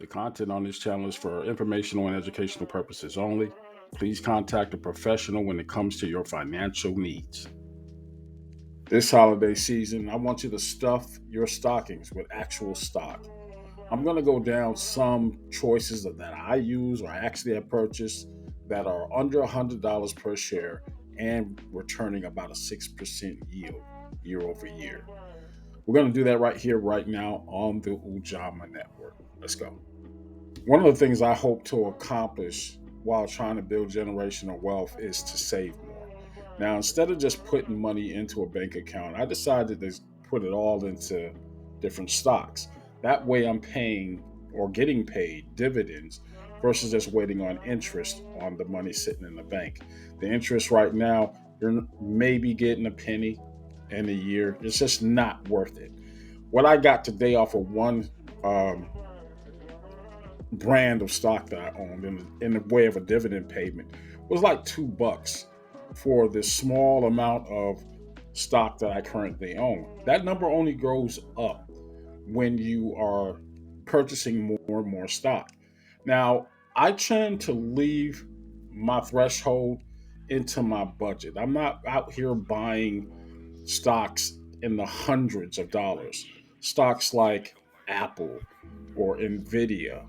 The content on this channel is for informational and educational purposes only. Please contact a professional when it comes to your financial needs. This holiday season, I want you to stuff your stockings with actual stock. I'm going to go down some choices that I use or actually have purchased that are under $100 per share and returning about a 6% yield year over year. We're going to do that right here, right now on the Ujama Network. Let's go. One of the things I hope to accomplish while trying to build generational wealth is to save more. Now, instead of just putting money into a bank account, I decided to put it all into different stocks. That way, I'm paying or getting paid dividends versus just waiting on interest on the money sitting in the bank. The interest right now, you're maybe getting a penny in a year. It's just not worth it. What I got today off of one um, brand of stock that I owned in the way of a dividend payment was like $2 for this small amount of stock that I currently own. That number only goes up when you are purchasing more and more stock. Now, I tend to leave my threshold into my budget. I'm not out here buying stocks in the hundreds of dollars. Stocks like Apple or Nvidia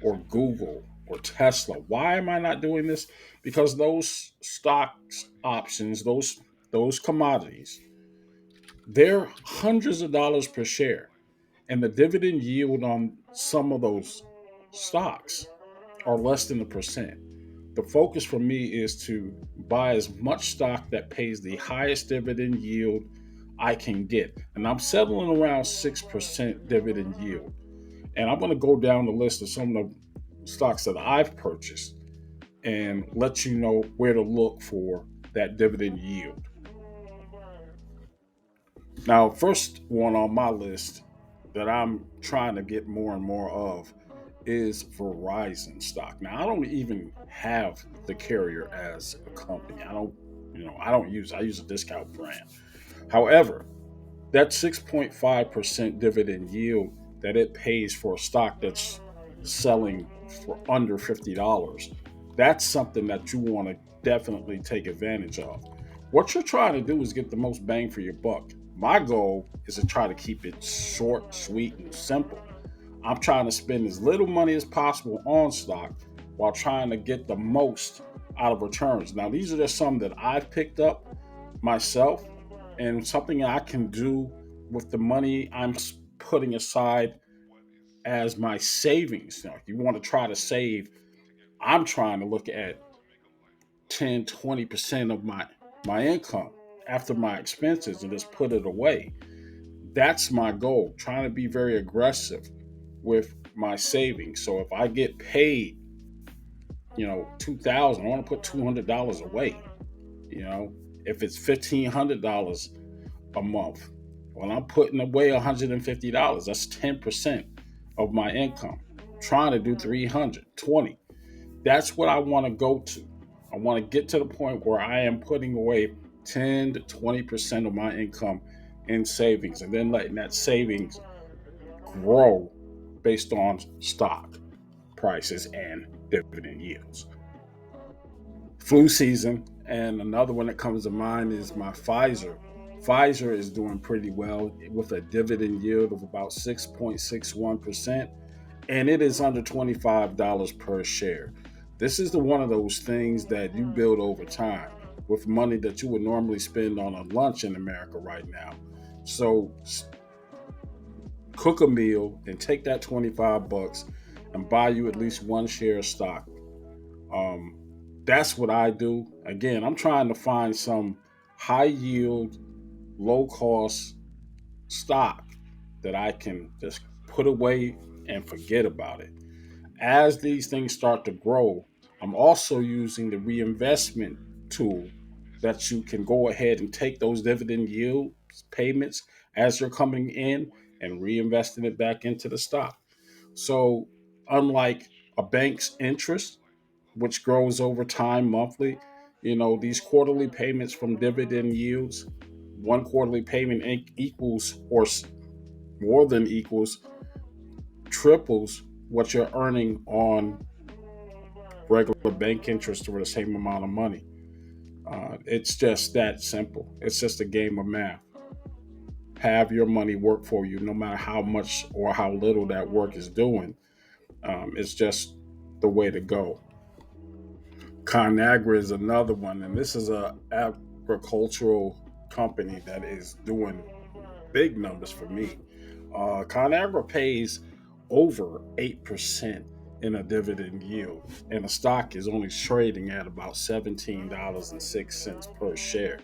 or Google or Tesla. Why am I not doing this? Because those stocks options, those commodities, they're hundreds of dollars per share. And the dividend yield on some of those stocks are less than a percent. The focus for me is to buy as much stock that pays the highest dividend yield I can get. And I'm settling around 6% dividend yield. And I'm going to go down the list of some of the stocks that I've purchased and let you know where to look for that dividend yield. Now, first one on my list that I'm trying to get more and more of is Verizon stock. Now, I don't even have the carrier as a company. I use a discount brand. However, that 6.5% dividend yield that it pays for a stock that's selling for under $50, that's something that you want to definitely take advantage of. What you're trying to do is get the most bang for your buck. My goal is to try to keep it short, sweet, and simple. I'm trying to spend as little money as possible on stock while trying to get the most out of returns. Now, these are just some that I've picked up myself and something I can do with the money I'm putting aside as my savings. Now, if you want to try to save, I'm trying to look at 10, 20% of my income after my expenses and just put it away. That's my goal, trying to be very aggressive with my savings. So if I get paid, 2,000, I want to put $200 away. You know, if it's $1,500 a month, well, I'm putting away $150. That's 10% of my income. Trying to do 320. That's what I want to go to. I want to get to the point where I am putting away 10 to 20% of my income in savings and then letting that savings grow based on stock prices and dividend yields. Flu season, and another one that comes to mind is my Pfizer. Pfizer is doing pretty well with a dividend yield of about 6.61%, and it is under $25 per share. This is one of those things that you build over time with money that you would normally spend on a lunch in America right now. So cook a meal and take that 25 bucks and buy you at least one share of stock. Um, that's what I do. Again, I'm trying to find some high yield, low cost stock that I can just put away and forget about it. As these things start to grow, I'm also using the reinvestment tool that you can go ahead and take those dividend yield payments as they're coming in and reinvesting it back into the stock. So, unlike a bank's interest, which grows over time monthly, these quarterly payments from dividend yields, one quarterly payment equals or more than equals triples what you're earning on regular bank interest for the same amount of money. It's just that simple. It's just a game of math. Have your money work for you, no matter how much or how little that work is doing. It's just the way to go. Conagra is another one, and this is a agricultural company that is doing big numbers for me. Conagra pays over 8% in a dividend yield, and the stock is only trading at about $17.06 per share.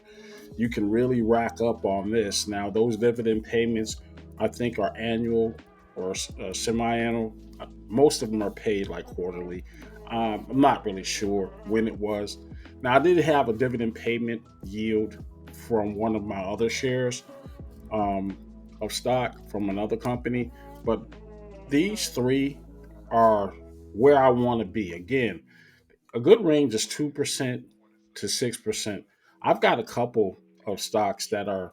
You can really rack up on this. Now, those dividend payments, I think, are annual or semi annual. Most of them are paid like quarterly. I'm not really sure when it was. Now, I did have a dividend payment yield from one of my other shares um, of stock from another company, but these three are where I want to be. Again, a good range is 2% to 6%. I've got a couple of stocks that are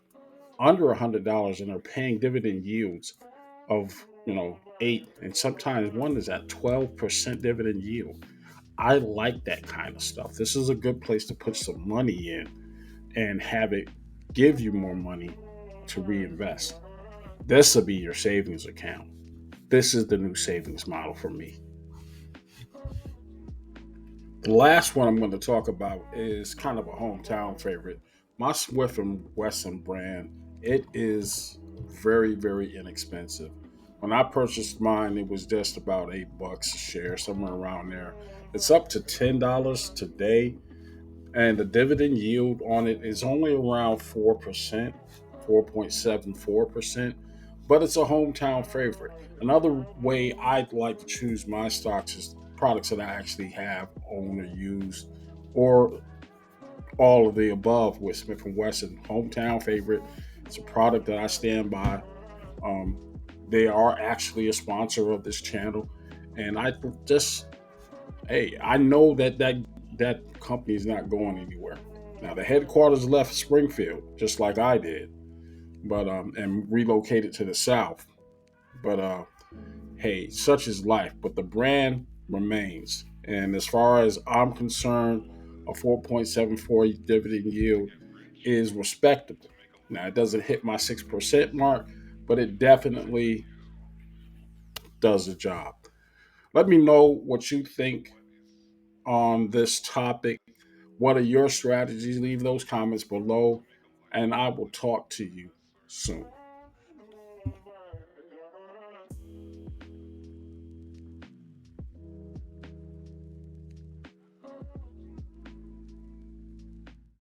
under $100 and are paying dividend yields of 8, and sometimes one is at 12% dividend yield. I like that kind of stuff. This is a good place to put some money in and have it give you more money to reinvest. This will be your savings account. This is the new savings model for me. The last one I'm going to talk about is kind of a hometown favorite. My Swift and Wesson brand. It is very, very inexpensive. When I purchased mine, it was just about $8 a share, somewhere around there. It's up to $10 today, and the dividend yield on it is only around 4%, 4.74%, but it's a hometown favorite. Another way I'd like to choose my stocks is products that I actually have owned or used, or all of the above with Smith and Wesson. Hometown favorite. It's a product that I stand by. Um, they are actually a sponsor of this channel, and I just hey, I know that company is not going anywhere. Now the headquarters left Springfield, just like I did, but and relocated to the south. But hey, such is life. But the brand remains, and as far as I'm concerned, a 4.74 dividend yield is respectable. Now it doesn't hit my 6% mark, but it definitely does the job. Let me know what you think on this topic. What are your strategies? Leave those comments below, and I will talk to you soon.